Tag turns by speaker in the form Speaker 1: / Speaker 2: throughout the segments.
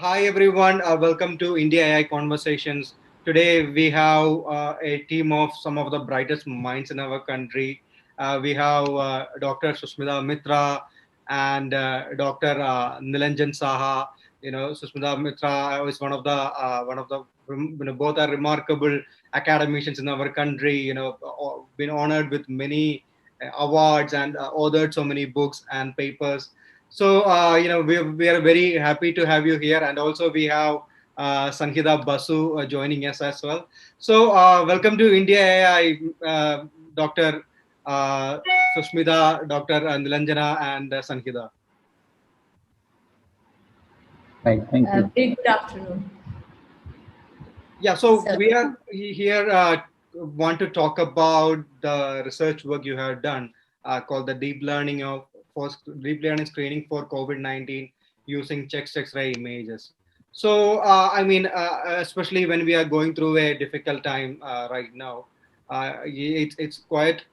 Speaker 1: Hi everyone, welcome to India AI Conversations. Today we have a team of some of the brightest minds in our country. We have Dr. Susmita Mitra and Dr. Nilanjan Saha. Susmita Mitra is both are remarkable academicians in our country. Been honored with many awards and authored so many books and papers. So, we are very happy to have you here. And also we have Sanhida Basu joining us as well. So, welcome to India AI, Dr. Uh, Sushmita, Dr. Nilanjana, and Sanhida.
Speaker 2: Right, thank you.
Speaker 3: Very good afternoon.
Speaker 1: Yeah, so we are here want to talk about the research work you have done called the deep learning screening for COVID-19 using chest X-ray images. So, especially when we are going through a difficult time right now, it's quite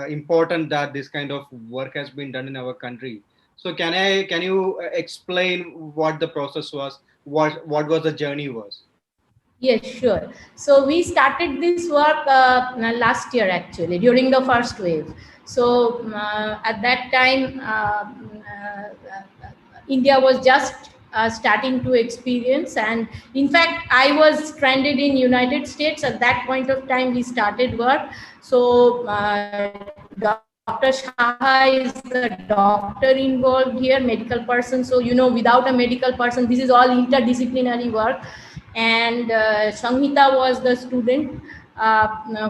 Speaker 1: important that this kind of work has been done in our country. So, can you explain what the process was? What was the journey was?
Speaker 3: Yes, sure. So we started this work last year actually during the first wave. So at that time, India was just starting to experience, and in fact, I was stranded in United States at that point of time. We started work. So Dr. Shaha is the doctor involved here, medical person. So without a medical person, this is all interdisciplinary work. And Sanghita was the student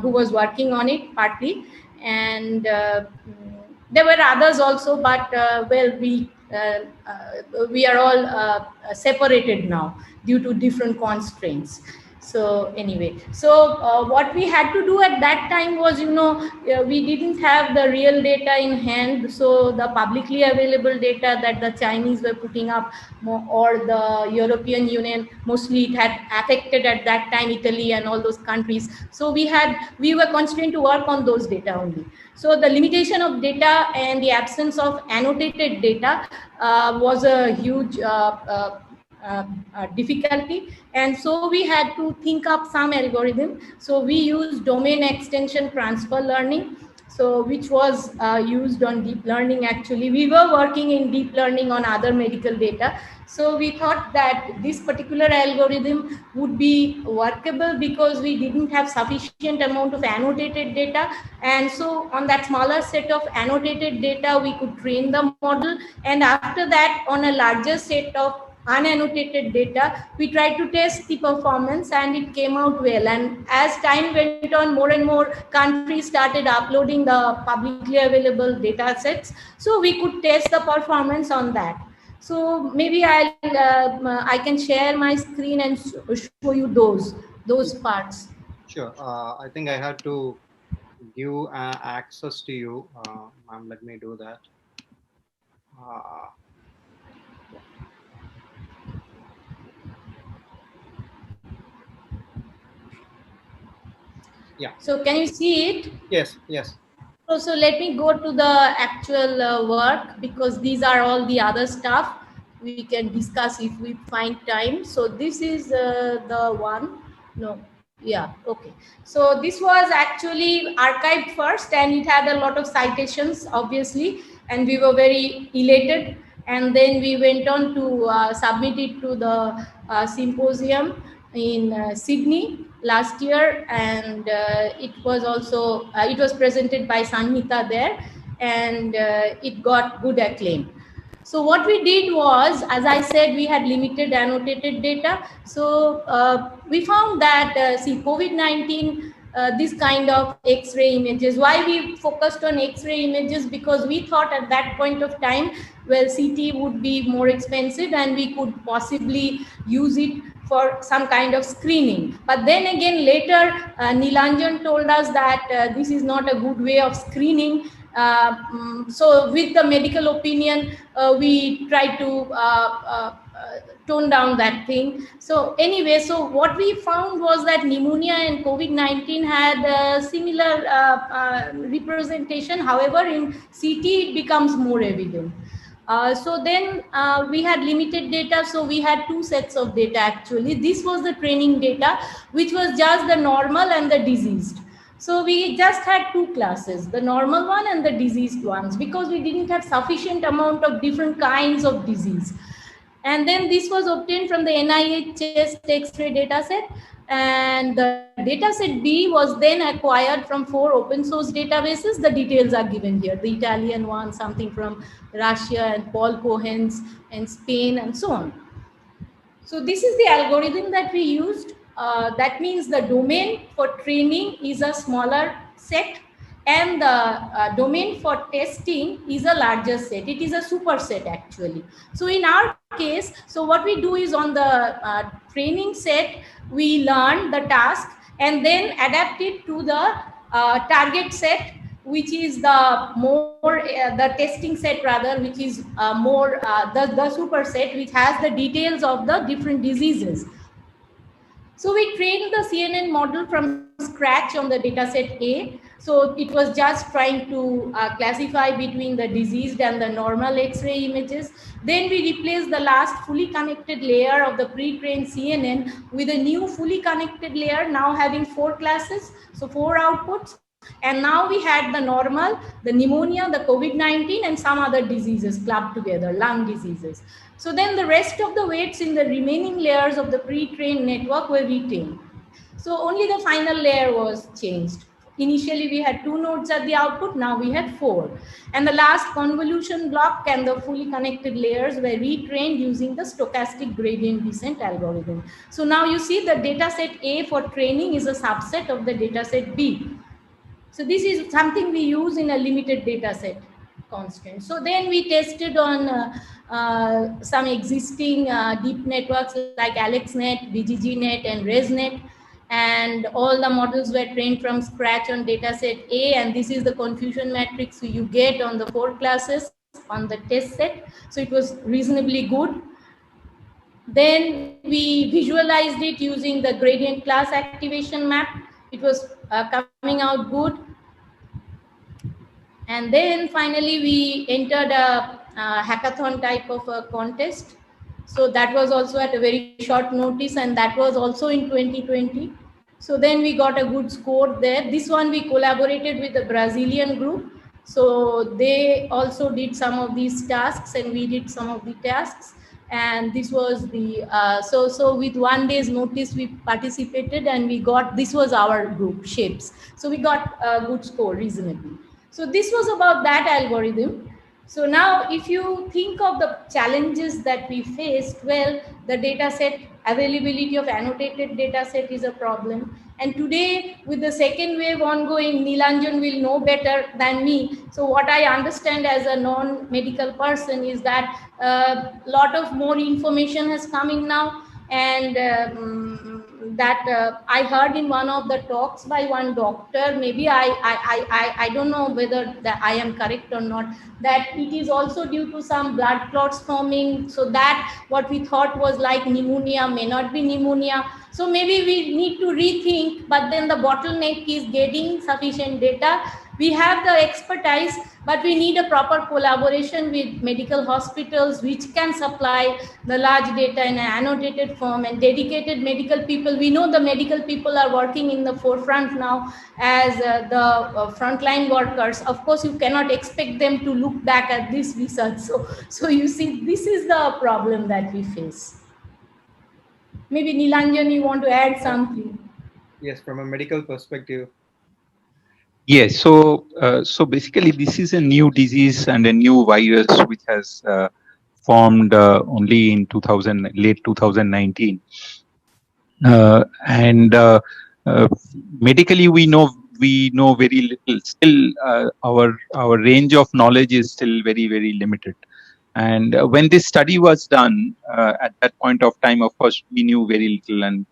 Speaker 3: who was working on it partly, and there were others also, but we are all separated now due to different constraints. So anyway, so what we had to do at that time was, we didn't have the real data in hand. So the publicly available data that the Chinese were putting up, or the European Union, mostly it had affected at that time Italy and all those countries. So we were constrained to work on those data only. So the limitation of data and the absence of annotated data was a huge difficulty, and so we had to think up some algorithm. So we used domain extension transfer learning, so which was used on deep learning. Actually, we were working in deep learning on other medical data, so we thought that this particular algorithm would be workable because we didn't have sufficient amount of annotated data, and so on that smaller set of annotated data we could train the model, and after that on a larger set of unannotated data we tried to test the performance, and it came out well. And as time went on, more and more countries started uploading the publicly available data sets, so we could test the performance on that. So maybe I can share my screen and show you those parts.
Speaker 1: Sure. I think I had to give access to you. Ma'am, let me do that. Uh, yeah.
Speaker 3: So can you see it?
Speaker 1: Yes. Yes.
Speaker 3: So let me go to the actual work, because these are all the other stuff we can discuss if we find time. So this is the one. No. Yeah. Okay. So this was actually archived first, and it had a lot of citations, obviously, and we were very elated. And then we went on to submit it to the symposium in Sydney last year, and it was also it was presented by Sanhita there, and it got good acclaim. So what we did was, as I said, we had limited annotated data. So we found that COVID-19, this kind of X-ray images. Why we focused on X-ray images? Because we thought at that point of time, well, CT would be more expensive, and we could possibly use it for some kind of screening. But then again, later, Nilanjan told us that this is not a good way of screening. So with the medical opinion, we try to tone down that thing. So anyway, so what we found was that pneumonia and COVID-19 had a similar representation. However, in CT, it becomes more evident. So then we had limited data, so we had two sets of data actually. This was the training data, which was just the normal and the diseased. So we just had two classes, the normal one and the diseased ones, because we didn't have sufficient amount of different kinds of disease. And then this was obtained from the NIH chest X-ray dataset. And the dataset B was then acquired from 4 open source databases. The details are given here. The Italian one, something from Russia, and Paul Cohen's and Spain, and so on. So this is the algorithm that we used. That means the domain for training is a smaller set, and the domain for testing is a larger set. It is a superset actually. So in our case, so what we do is on the training set, we learn the task and then adapt it to the target set, which is the more the testing set rather, which is more the superset, which has the details of the different diseases. So we trained the CNN model from scratch on the dataset A. So it was just trying to classify between the diseased and the normal X-ray images. Then we replaced the last fully connected layer of the pre-trained CNN with a new fully connected layer, now having 4 classes, so 4 outputs. And now we had the normal, the pneumonia, the COVID-19, and some other diseases clubbed together, lung diseases. So then the rest of the weights in the remaining layers of the pre-trained network were retained. So only the final layer was changed. Initially, we had 2 nodes at the output, now we had 4. And the last convolution block and the fully connected layers were retrained using the stochastic gradient descent algorithm. So now you see the dataset A for training is a subset of the dataset B. So this is something we use in a limited data set constant. So then we tested on some existing deep networks like AlexNet, BGGNet, and ResNet. And all the models were trained from scratch on dataset A. And this is the confusion matrix you get on the 4 classes on the test set. So it was reasonably good. Then we visualized it using the gradient class activation map. It was coming out good. And then finally we entered a hackathon type of a contest. So that was also at a very short notice, and that was also in 2020. So then we got a good score there. This one we collaborated with a Brazilian group. So they also did some of these tasks and we did some of the tasks. And this was the, so with 1 day's notice we participated and we got, this was our group, Shapes. So we got a good score reasonably. So this was about that algorithm. So now if you think of the challenges that we faced, well, the data set, availability of annotated data set is a problem. And today with the second wave ongoing, Nilanjan will know better than me. So what I understand as a non-medical person is that a lot of more information has come in now. And that I heard in one of the talks by one doctor, maybe I don't know whether that I am correct or not, that it is also due to some blood clots forming, so that what we thought was like pneumonia may not be pneumonia. So maybe we need to rethink, but then the bottleneck is getting sufficient data. We have the expertise, but we need a proper collaboration with medical hospitals which can supply the large data in an annotated form, and dedicated medical people. We know the medical people are working in the forefront now as the frontline workers. Of course, you cannot expect them to look back at this research. So you see, this is the problem that we face. Maybe Nilanjan, you want to add something?
Speaker 1: Yes, from a medical perspective.
Speaker 2: Yes, so so basically this is a new disease and a new virus which has formed only in late 2019, and medically we know very little. Still, our range of knowledge is still very limited. And when this study was done, at that point of time, of course, we knew very little, and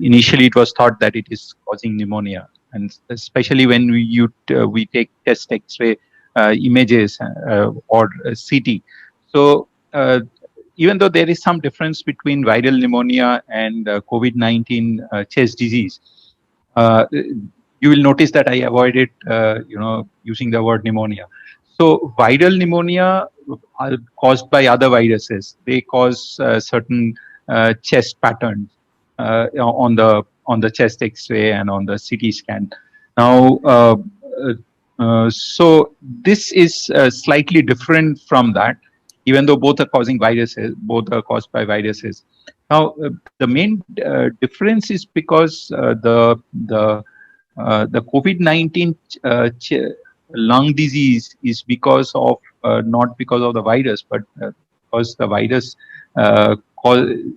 Speaker 2: initially it was thought that it is causing pneumonia. And especially when we take chest X-ray images or CT. So even though there is some difference between viral pneumonia and COVID-19 chest disease, you will notice that I avoided using the word pneumonia. So viral pneumonia are caused by other viruses. They cause certain chest patterns on the chest X-ray and on the CT scan. Now, so this is slightly different from that, even though both are causing viruses, both are caused by viruses. Now, the main difference is because the COVID-19 lung disease is because of not because of the virus, but because the virus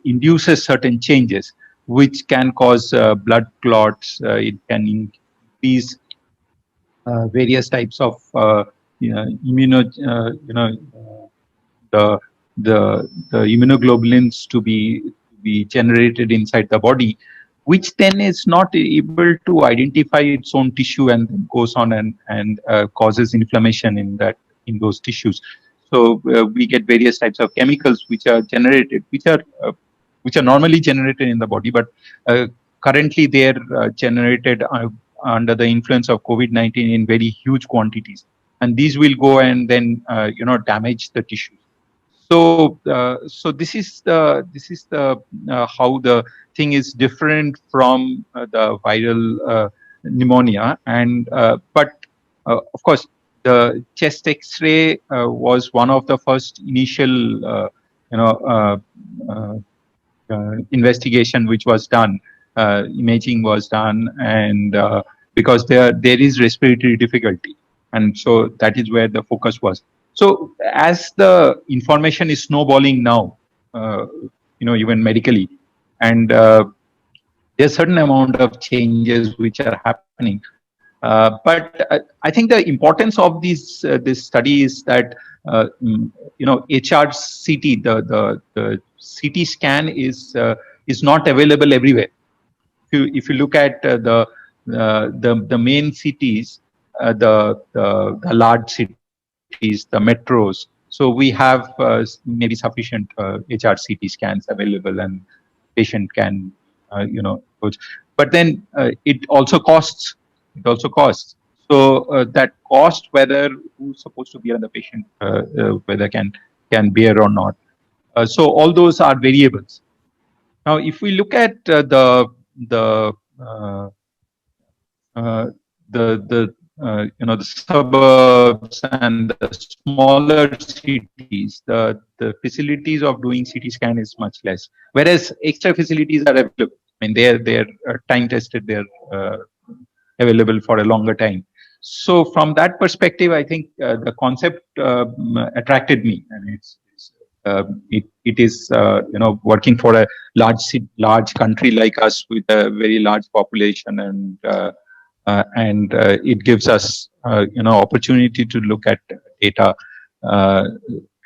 Speaker 2: induces certain changes, which can cause blood clots. It can increase various types of the the immunoglobulins to be generated inside the body, which then is not able to identify its own tissue and then goes on and causes inflammation in those tissues. So we get various types of chemicals which are generated, which are normally generated in the body, but currently they are generated under the influence of COVID-19 in very huge quantities, and these will go and then damage the tissues. So this is the how the thing is different from the viral pneumonia, and but of course the chest X-ray was one of the first initial investigation which was done. Imaging was done, and because there is respiratory difficulty, and so that is where the focus was. So as the information is snowballing now, even medically, and there's a certain amount of changes which are happening. But I think the importance of this study is that HRCT, the CT scan is not available everywhere. If you look at the main cities, the large cities, the metros, so we have maybe sufficient HRCT scans available, and patient can but then it also costs. So that cost, whether who's supposed to be on the patient, whether can bear or not. So all those are variables. Now, if we look at the suburbs and the smaller cities, the facilities of doing CT scan is much less, whereas extra facilities are available. I mean, they're time tested, they're available for a longer time. So from that perspective, I think the concept attracted me, and it is working for a large country like us with a very large population, and it gives us opportunity to look at data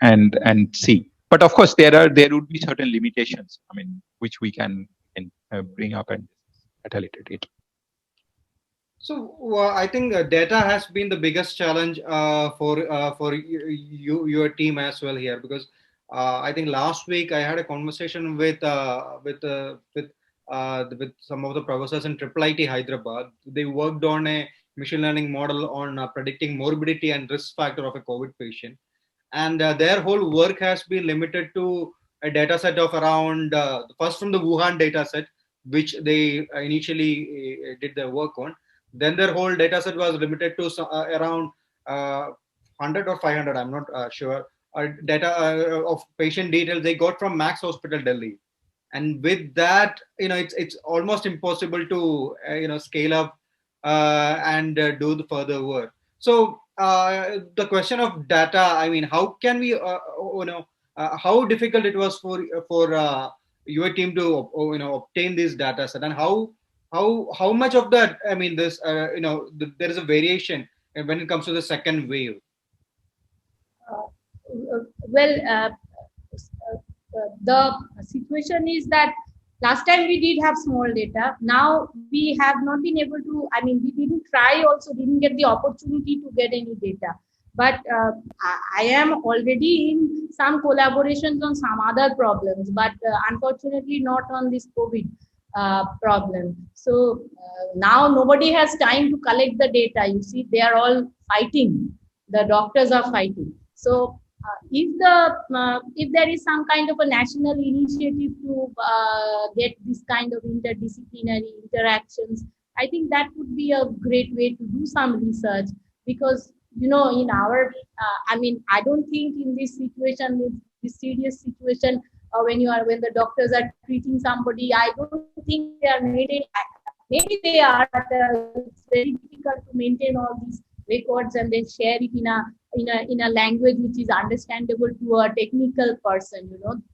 Speaker 2: and see. But of course, there would be certain limitations. I mean, which we can bring up and at a later date.
Speaker 1: So I think data has been the biggest challenge for your team as well here, because I think last week I had a conversation with some of the professors in IIIT Hyderabad. They worked on a machine learning model on predicting morbidity and risk factor of a COVID patient, and their whole work has been limited to a data set of around first from the Wuhan data set, which they initially did their work on. Then their whole data set was limited to around 100 or 500, I'm not sure, data of patient details they got from Max Hospital, Delhi. And with that, it's almost impossible to scale up and do the further work. So the question of data, I mean, how can we, how difficult it was for your team to obtain this data set, and how much of that, I mean, this there is a variation when it comes to the second wave?
Speaker 3: The situation is that last time we did have small data. Now we have not been able to, I mean, we didn't try, also didn't get the opportunity to get any data. But I am already in some collaborations on some other problems, but unfortunately not on this COVID problem. So now nobody has time to collect the data. You see, they are all fighting the doctors are fighting. So if there is some kind of a national initiative to get this kind of interdisciplinary interactions, I think that would be a great way to do some research. Because in our I don't think in this situation, this serious situation, when the doctors are treating somebody, I don't think they are maintaining. Maybe they are, but it's very difficult to maintain all these records and then share it in a language which is understandable to a technical person.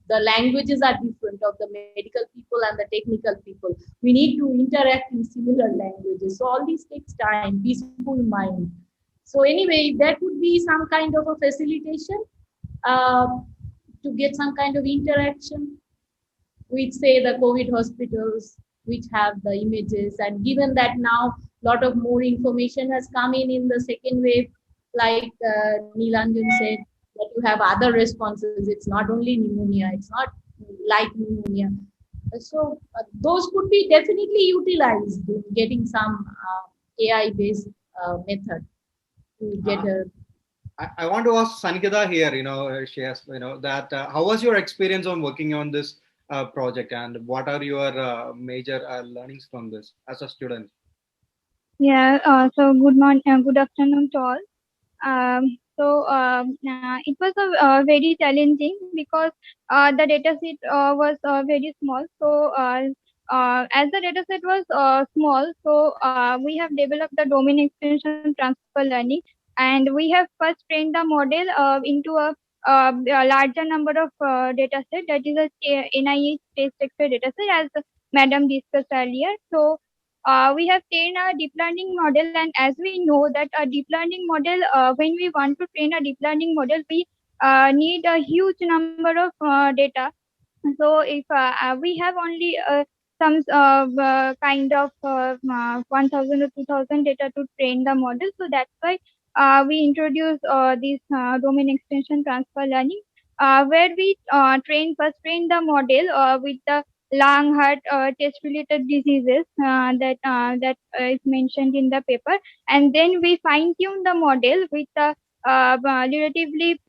Speaker 3: The languages are different of the medical people and the technical people. We need to interact in similar languages. So all this takes time, peaceful mind. So anyway, that would be some kind of a facilitation uh, to get some kind of interaction with, say, the COVID hospitals, which have the images. And given that now a lot of more information has come in the second wave, like Neelanjan said, that you have other responses. It's not only pneumonia, it's not like pneumonia. So those could be definitely utilized in getting some AI-based method to get a.
Speaker 1: I want to ask Sanikita here, she has, that how was your experience on working on this project, and what are your major learnings from this as a student?
Speaker 4: Yeah, so good morning, good afternoon to all. It was very challenging because the data set was very small. So as the data set was small, so we have developed the domain extension transfer learning, and we have first trained the model into a larger number of data set, that is a NIH test vector data set, as Madam discussed earlier. So we have trained a deep learning model, and as we know that a deep learning model, when we want to train a deep learning model, we need a huge number of data. So if we have only some kind of 1000 or 2000 data to train the model, so that's why we introduce this domain extension transfer learning, where we first train the model with the lung, heart, chest related diseases that is mentioned in the paper, and then we fine tune the model with a relatively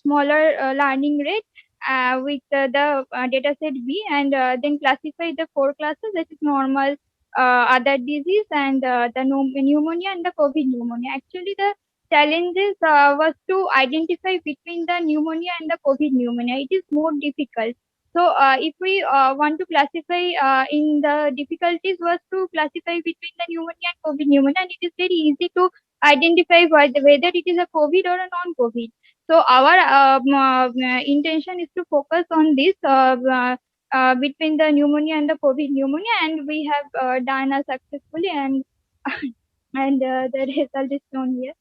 Speaker 4: smaller learning rate with the data set B, and then classify the four classes, that is normal, other disease, and the pneumonia and the COVID pneumonia. Actually, the challenges was to identify between the pneumonia and the COVID pneumonia. It is more difficult. So if we want to classify in the difficulties was to classify between the pneumonia and COVID pneumonia, and it is very easy to identify whether it is a COVID or a non-COVID. So our intention is to focus on this between the pneumonia and the COVID pneumonia, and we have done successfully, and and the result is shown here.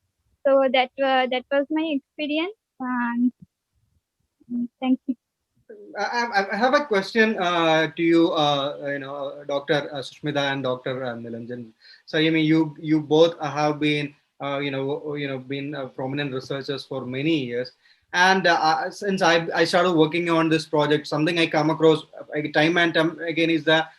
Speaker 4: So that was my experience. Thank you.
Speaker 1: I have a question to you, Dr. Sushmita and Dr. Nilanjan. So, I mean, you both have been, been prominent researchers for many years. And since I started working on this project, something I come across time and time again is that,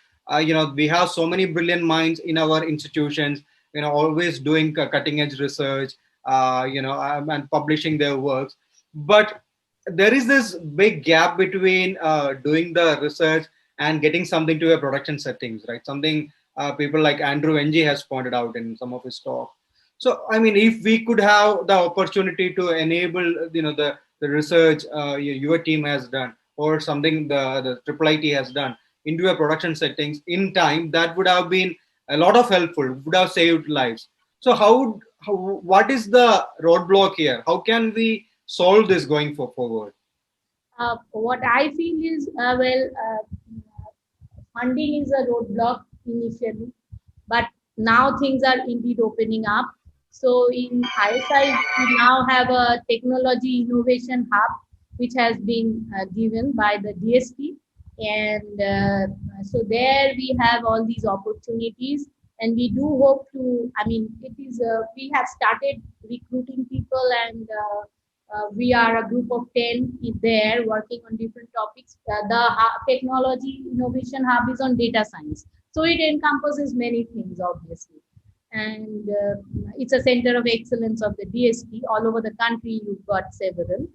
Speaker 1: we have so many brilliant minds in our institutions, always doing cutting edge research, and publishing their works. But there is this big gap between doing the research and getting something to a production settings, right? Something people like Andrew Ng has pointed out in some of his talk. So, I mean, if we could have the opportunity to enable, the research your team has done, or something the IIIT has done into a production settings in time, that would have been a lot of helpful, would have saved lives. So, what is the roadblock here? How can we solve this going forward?
Speaker 3: What I feel is, funding is a roadblock initially, but now things are indeed opening up. So in ISI, we now have a technology innovation hub, which has been given by the DST. And so there we have all these opportunities, and we do hope to, we have started recruiting people, and we are a group of 10 there working on different topics. The technology innovation hub is on data science. So it encompasses many things, obviously. and it's a center of excellence of the DST. All over the country, you've got several.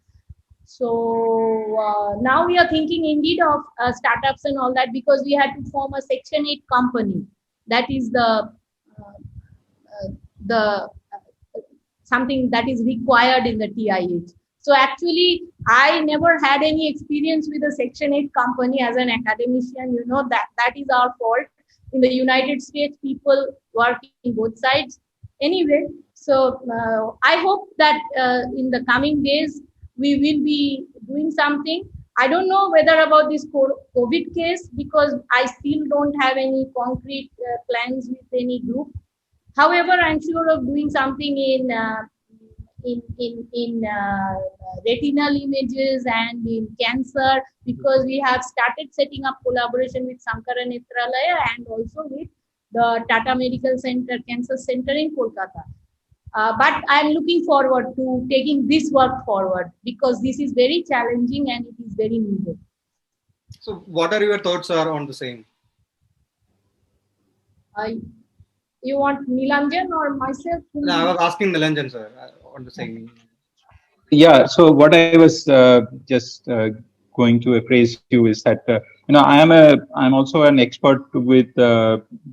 Speaker 3: So now we are thinking indeed of startups and all that, because we had to form a Section 8 company. That is the something that is required in the TIH. So actually, I never had any experience with a Section 8 company as an academician. You know, that is our fault. In the United States, people work in both sides. Anyway, so I hope that in the coming days, we will be doing something. I don't know whether about this COVID case, because I still don't have any concrete plans with any group. However, I'm sure of doing something in retinal images and in cancer, because we have started setting up collaboration with Sankara Netralaya and also with the Tata Medical Center Cancer Center in Kolkata. But I'm looking forward to taking this work forward, because this is very challenging and it is very needed.
Speaker 1: So what are your thoughts on the same?
Speaker 3: You want Nilanjan or myself?
Speaker 1: No, I was asking Nilanjan, sir, on the same.
Speaker 2: Yeah. So what I was just going to appraise you is that I'm also an expert with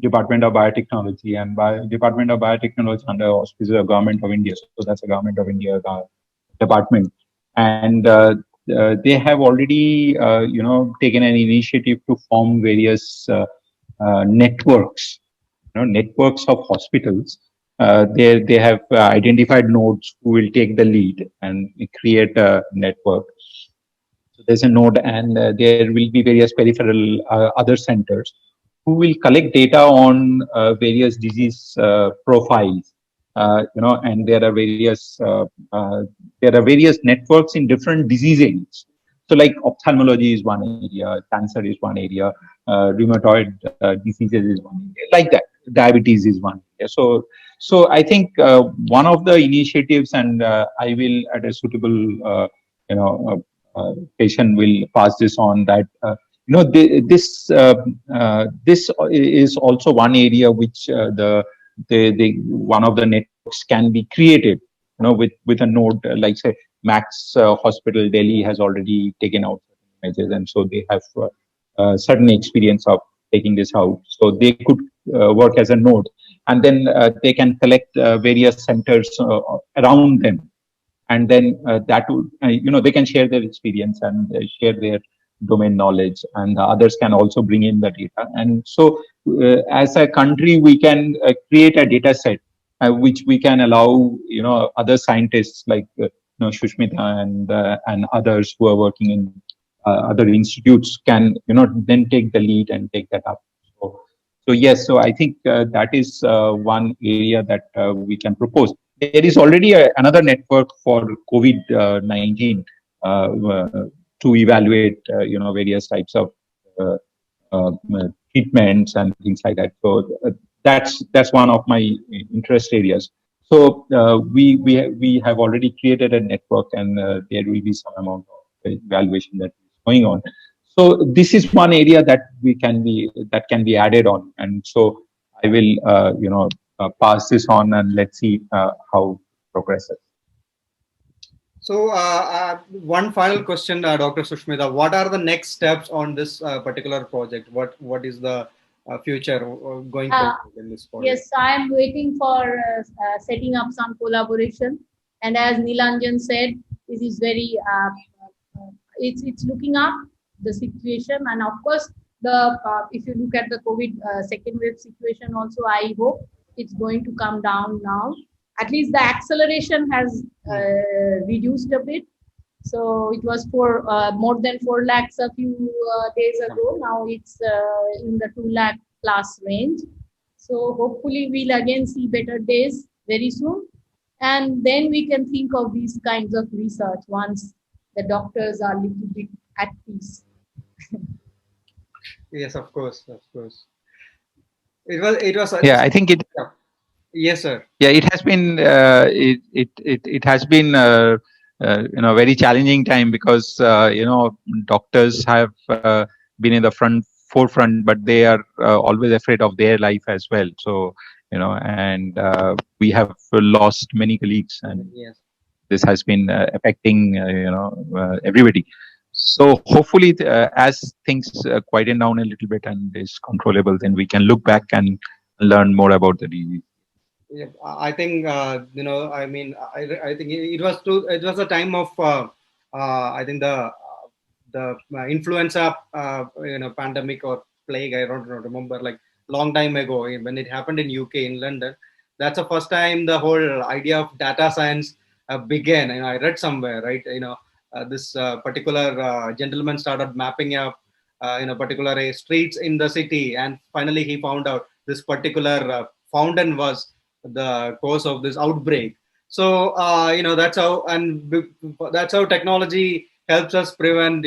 Speaker 2: Department of Biotechnology, and Department of Biotechnology under auspices of Government of India. So that's a Government of India department, and they have already taken an initiative to form various networks. Networks of hospitals. They have identified nodes who will take the lead and create a network. So there's a node, and there will be various peripheral other centers who will collect data on various disease profiles. And there are various networks in different disease areas. So like ophthalmology is one area, cancer is one area, rheumatoid diseases is one area, like that. Diabetes is one area. So I think one of the initiatives, and I will at a suitable patient will pass this on, that this is also one area which one of the networks can be created, with a node, like say Max Hospital Delhi has already taken out measures, and so they have certain experience of taking this out. So they could work as a node, and then they can collect various centers around them, and then that would they can share their experience and share their domain knowledge, and others can also bring in the data. And so as a country, we can create a data set which we can allow other scientists like Shushmita and others who are working in other institutes can then take the lead and take that up. So yes, so I think that is one area that we can propose. There is already another network for COVID-19 to evaluate various types of treatments and things like that. So that's one of my interest areas. So we have already created a network, and there will be some amount of evaluation that is going on. So this is one area that can be added on, and so I will pass this on, and let's see how it progresses.
Speaker 1: So one final question, Dr. Sushmita, what are the next steps on this particular project? What is the future going forward in this project?
Speaker 3: Yes, I am waiting for setting up some collaboration, and as Nilanjan said, this is very it's looking up the situation, and of course if you look at the COVID second wave situation also, I hope it's going to come down now. At least the acceleration has reduced a bit. So it was for more than 4 lakhs a few days ago. Now it's in the 2 lakh plus range. So hopefully we'll again see better days very soon. And then we can think of these kinds of research once the doctors are a little bit at peace.
Speaker 1: Yes, of course. It was.
Speaker 2: Yeah, I think it.
Speaker 1: Yeah. Yes, sir.
Speaker 2: Yeah, it has been. It has been. Very challenging time, because doctors have been in the forefront, but they are always afraid of their life as well. So and we have lost many colleagues, and
Speaker 1: Yes.
Speaker 2: this has been affecting everybody. So hopefully, as things quieten down a little bit and is controllable, then we can look back and learn more about the disease.
Speaker 1: Yeah, I think I mean, I think it was it was a time of I think the influenza pandemic or plague. I don't remember, like long time ago when it happened in UK, in London. That's the first time the whole idea of data science began. I read somewhere, right? This particular gentleman started mapping up particular streets in the city, and finally he found out this particular fountain was the cause of this outbreak. So that's how, and that's how technology helps us prevent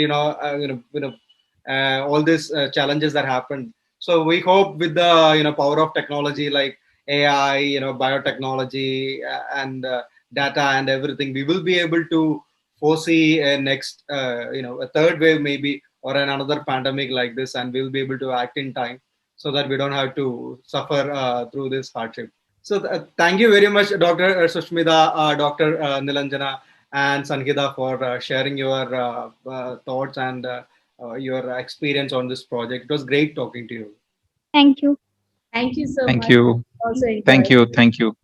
Speaker 1: all these challenges that happen. So we hope with the power of technology like AI, biotechnology, and data and everything, we will be able to foresee a next a third wave maybe, or another pandemic like this, and we'll be able to act in time so that we don't have to suffer through this hardship. So thank you very much, Dr. Sushmita, Dr. Nilanjana, and Sangeeta for sharing your thoughts and your experience on this project. It was great talking to you.
Speaker 4: Thank you.
Speaker 3: Thank you so
Speaker 2: Thank
Speaker 3: much.
Speaker 2: you.
Speaker 3: Also enjoyed.
Speaker 2: Thank you. Thank you.